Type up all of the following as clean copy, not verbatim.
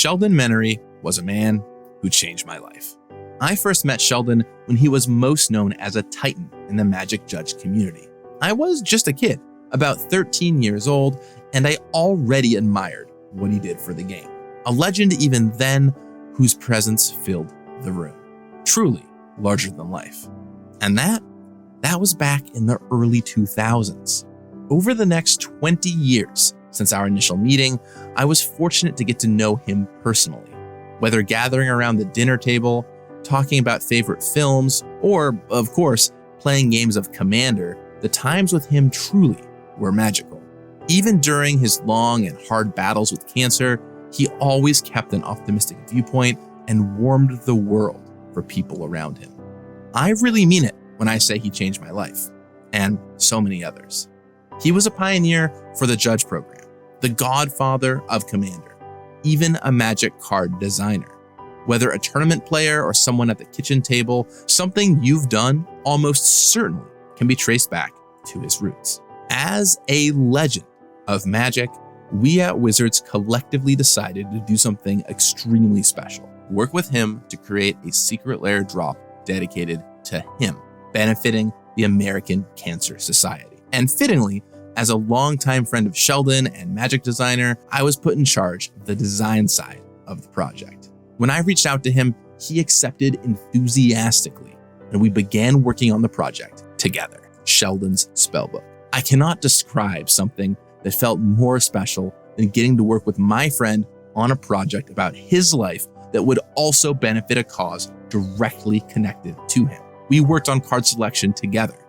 Sheldon Menary was a man who changed my life. I first met Sheldon when he was most known as a titan in the Magic Judge community. I was just a kid, about 13 years old, and I already admired what he did for the game. A legend even then, whose presence filled the room. Truly larger than life. And that was back in the early 2000s. Over the next 20 years since our initial meeting, I was fortunate to get to know him personally. Whether gathering around the dinner table, talking about favorite films, or, of course, playing games of Commander, the times with him truly were magical. Even during his long and hard battles with cancer, he always kept an optimistic viewpoint and warmed the world for people around him. I really mean it when I say he changed my life, and so many others. He was a pioneer for the Judge program, the godfather of Commander, even a Magic card designer. Whether a tournament player or someone at the kitchen table, something you've done almost certainly can be traced back to his roots. As a legend of Magic, we at Wizards collectively decided to do something extremely special. Work with him to create a secret Lair drop dedicated to him, benefiting the American Cancer Society. And fittingly, as a longtime friend of Sheldon and Magic designer, I was put in charge of the design side of the project. When I reached out to him, he accepted enthusiastically, and we began working on the project together, Sheldon's Spellbook. I cannot describe something that felt more special than getting to work with my friend on a project about his life that would also benefit a cause directly connected to him. We worked on card selection together.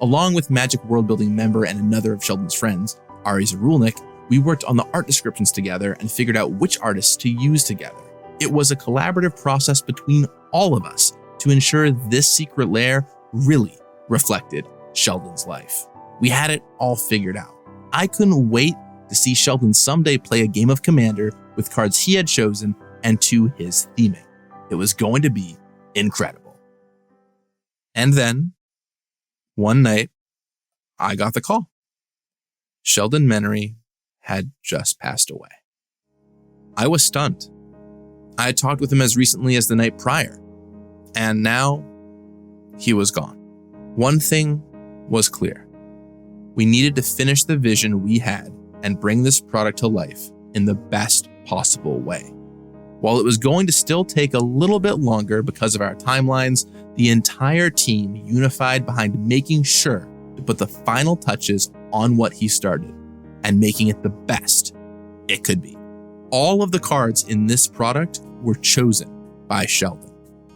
Along with Magic World Building member and another of Sheldon's friends, Ari Zarulnik, we worked on the art descriptions together and figured out which artists to use together. It was a collaborative process between all of us to ensure this secret Lair really reflected Sheldon's life. We had it all figured out. I couldn't wait to see Sheldon someday play a game of Commander with cards he had chosen and to his theming. It was going to be incredible. And then, one night, I got the call. Sheldon Menary had just passed away. I was stunned. I had talked with him as recently as the night prior, and now he was gone. One thing was clear. We needed to finish the vision we had and bring this product to life in the best possible way. While it was going to still take a little bit longer because of our timelines, the entire team unified behind making sure to put the final touches on what he started and making it the best it could be. All of the cards in this product were chosen by Sheldon.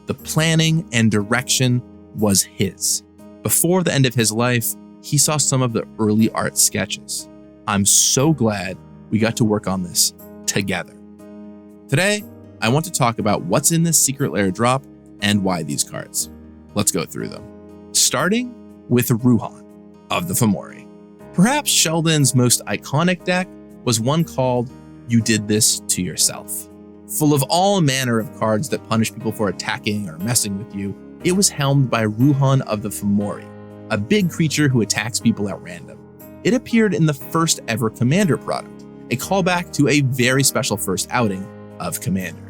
The planning and direction was his. Before the end of his life, he saw some of the early art sketches. I'm so glad we got to work on this together. Today, I want to talk about what's in this secret Lair drop and why these cards. Let's go through them. Starting with Ruhan of the Fomori. Perhaps Sheldon's most iconic deck was one called You Did This to Yourself. Full of all manner of cards that punish people for attacking or messing with you, it was helmed by Ruhan of the Fomori, a big creature who attacks people at random. It appeared in the first ever Commander product, a callback to a very special first outing of Commander.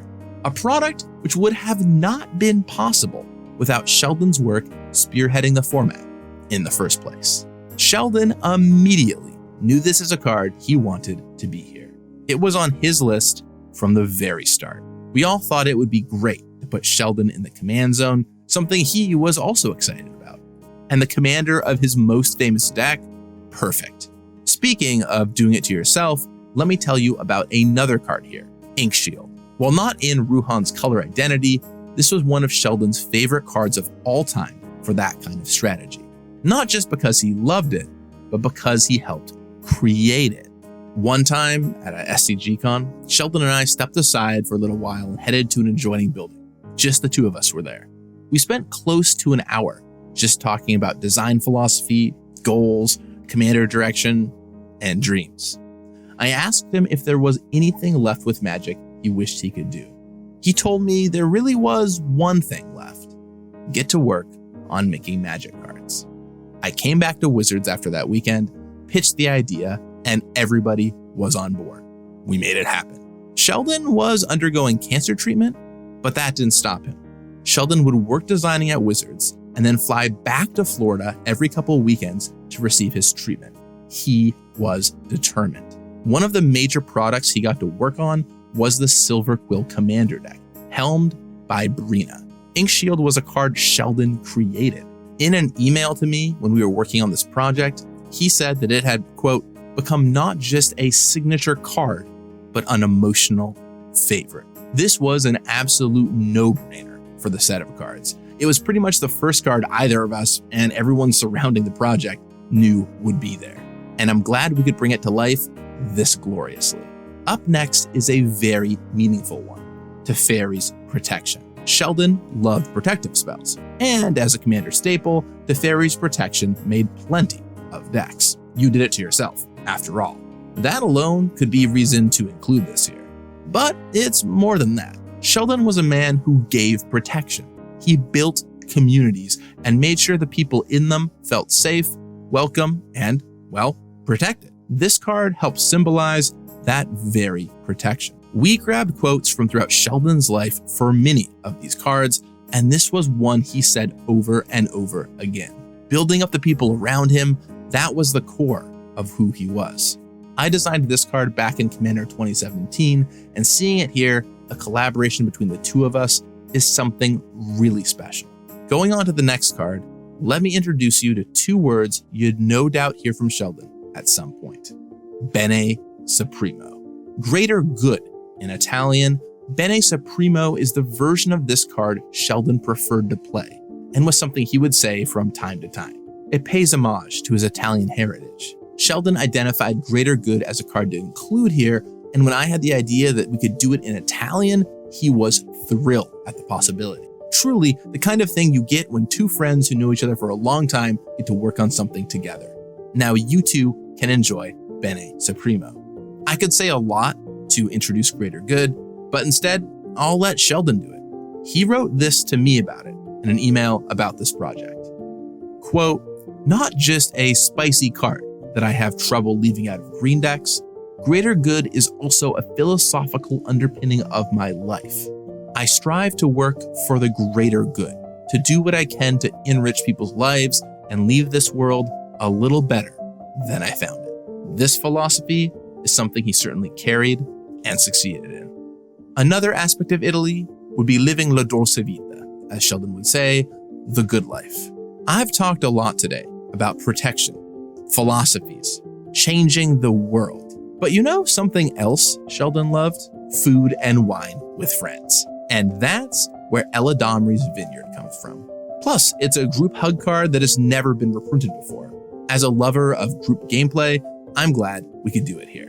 A product which would have not been possible without Sheldon's work spearheading the format in the first place. Sheldon immediately knew this as a card he wanted to be here. It was on his list from the very start. We all thought it would be great to put Sheldon in the command zone, something he was also excited about. And the commander of his most famous deck, perfect. Speaking of doing it to yourself, let me tell you about another card here, Inshield. While not in Ruhan's color identity, this was one of Sheldon's favorite cards of all time for that kind of strategy. Not just because he loved it, but because he helped create it. One time at a SCG-Con, Sheldon and I stepped aside for a little while and headed to an adjoining building. Just the two of us were there. We spent close to an hour just talking about design philosophy, goals, commander direction, and dreams. I asked him if there was anything left with Magic he wished he could do. He told me there really was one thing left: get to work on making Magic cards. I came back to Wizards after that weekend, pitched the idea, and everybody was on board. We made it happen. Sheldon was undergoing cancer treatment, but that didn't stop him. Sheldon would work designing at Wizards and then fly back to Florida every couple of weekends to receive his treatment. He was determined. One of the major products he got to work on was the Silver Quill Commander deck, helmed by Brina. Inshield was a card Sheldon created. In an email to me when we were working on this project, he said that it had, quote, become not just a signature card, but an emotional favorite. This was an absolute no-brainer for the set of cards. It was pretty much the first card either of us and everyone surrounding the project knew would be there. And I'm glad we could bring it to life this gloriously. Up next is a very meaningful one, Teferi's Protection. Sheldon loved protective spells, and as a commander staple, Teferi's Protection made plenty of decks. You did it to yourself, after all. That alone could be reason to include this here. But it's more than that. Sheldon was a man who gave protection. He built communities and made sure the people in them felt safe, welcome, and, well, protected. This card helps symbolize that very protection. We grabbed quotes from throughout Sheldon's life for many of these cards, and this was one he said over and over again. Building up the people around him, that was the core of who he was. I designed this card back in Commander 2017, and seeing it here, a collaboration between the two of us, is something really special. Going on to the next card, let me introduce you to two words you'd no doubt hear from Sheldon at some point. Bene Supremo. Greater good in Italian, Bene Supremo is the version of this card Sheldon preferred to play, and was something he would say from time to time. It pays homage to his Italian heritage. Sheldon identified greater good as a card to include here, and when I had the idea that we could do it in Italian, he was thrilled at the possibility. Truly, the kind of thing you get when two friends who know each other for a long time get to work on something together. Now you too can enjoy Bene Supremo. I could say a lot to introduce greater good, but instead, I'll let Sheldon do it. He wrote this to me about it in an email about this project. Quote, not just a spicy card that I have trouble leaving out of green decks, greater good is also a philosophical underpinning of my life. I strive to work for the greater good, to do what I can to enrich people's lives and leave this world a little better than I found it. This philosophy is something he certainly carried and succeeded in. Another aspect of Italy would be living la dolce vita, as Sheldon would say, the good life. I've talked a lot today about protection, philosophies, changing the world. But you know something else Sheldon loved? Food and wine with friends. And that's where Sheldons Vineyard comes from. Plus, it's a group hug card that has never been reprinted before. As a lover of group gameplay, I'm glad we could do it here.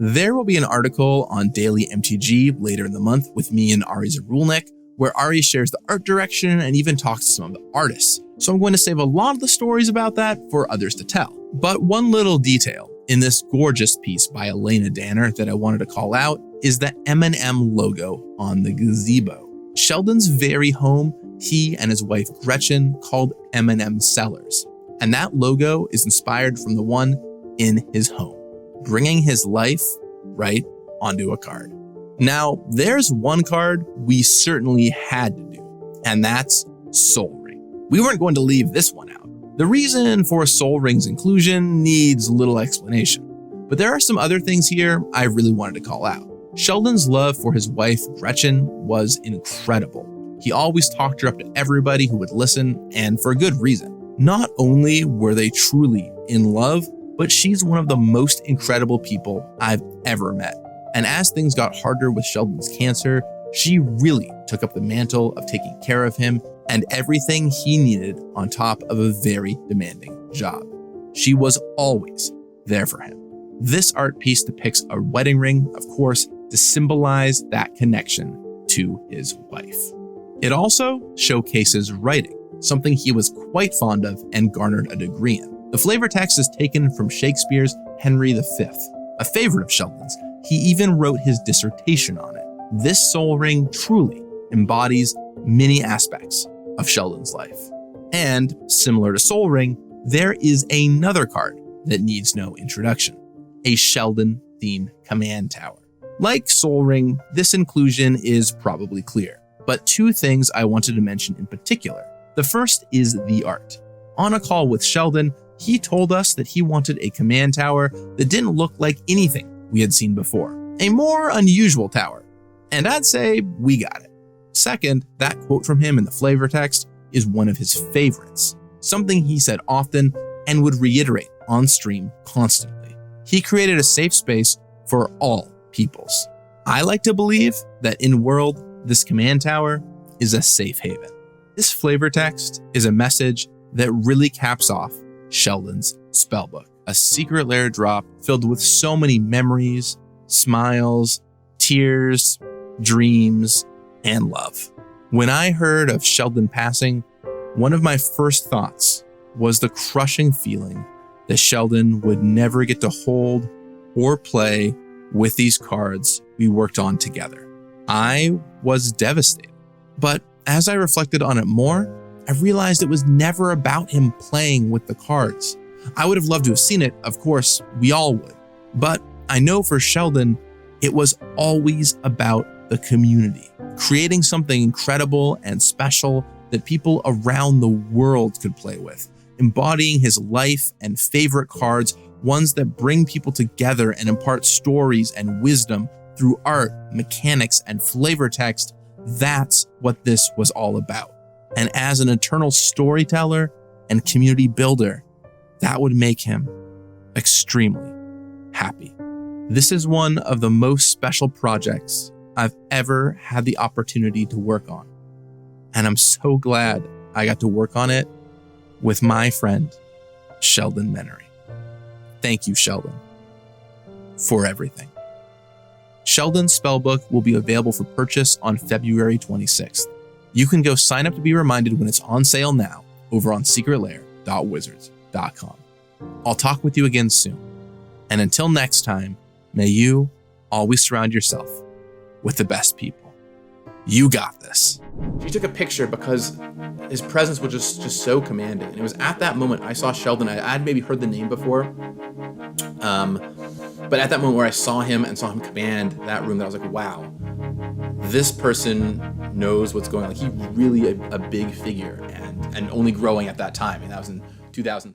There will be an article on Daily MTG later in the month with me and Ari Zarulnik, where Ari shares the art direction and even talks to some of the artists. So I'm going to save a lot of the stories about that for others to tell. But one little detail in this gorgeous piece by Elena Danner that I wanted to call out is the M&M logo on the gazebo. Sheldon's very home, he and his wife Gretchen called M&M Cellars. And that logo is inspired from the one in his home, bringing his life right onto a card. Now, there's one card we certainly had to do, and that's Soul Ring. We weren't going to leave this one out. The reason for Soul Ring's inclusion needs little explanation, but there are some other things here I really wanted to call out. Sheldon's love for his wife, Gretchen, was incredible. He always talked her up to everybody who would listen, and for a good reason. Not only were they truly in love, but she's one of the most incredible people I've ever met. And as things got harder with Sheldon's cancer, she really took up the mantle of taking care of him and everything he needed on top of a very demanding job. She was always there for him. This art piece depicts a wedding ring, of course, to symbolize that connection to his wife. It also showcases writing, something he was quite fond of and garnered a degree in. The flavor text is taken from Shakespeare's Henry V, a favorite of Sheldon's. He even wrote his dissertation on it. This soul ring truly embodies many aspects of Sheldon's life. And similar to Soul Ring, there is another card that needs no introduction, a Sheldon-themed command tower. Like Sol Ring, this inclusion is probably clear, but two things I wanted to mention in particular. The first is the art. On a call with Sheldon, he told us that he wanted a command tower that didn't look like anything we had seen before, a more unusual tower. And I'd say we got it. Second, that quote from him in the flavor text is one of his favorites, something he said often and would reiterate on stream constantly. He created a safe space for all peoples. I like to believe that in world, this command tower is a safe haven. This flavor text is a message that really caps off Sheldon's Spellbook, a secret Lair drop filled with so many memories, smiles, tears, dreams, and love. When I heard of Sheldon passing, one of my first thoughts was the crushing feeling that Sheldon would never get to hold or play with these cards we worked on together. I was devastated, but as I reflected on it more, I realized it was never about him playing with the cards. I would have loved to have seen it, of course, we all would, but I know for Sheldon, it was always about the community, creating something incredible and special that people around the world could play with, embodying his life and favorite cards, ones that bring people together and impart stories and wisdom through art, mechanics, and flavor text. That's what this was all about. And as an eternal storyteller and community builder, that would make him extremely happy. This is one of the most special projects I've ever had the opportunity to work on. And I'm so glad I got to work on it with my friend, Sheldon Vineyard. Thank you, Sheldon, for everything. Sheldon's Spellbook will be available for purchase on February 26th. You can go sign up to be reminded when it's on sale now over on secretlair.wizards.com. I'll talk with you again soon. And until next time, may you always surround yourself with the best people. You got this. She took a picture because his presence was just so commanding. And it was at that moment I saw Sheldon. I had maybe heard the name before. But at that moment where I saw him and saw him command that room, that I was like, wow, this person knows what's going on. Like, he's really a big figure and only growing at that time. And that was in 2000.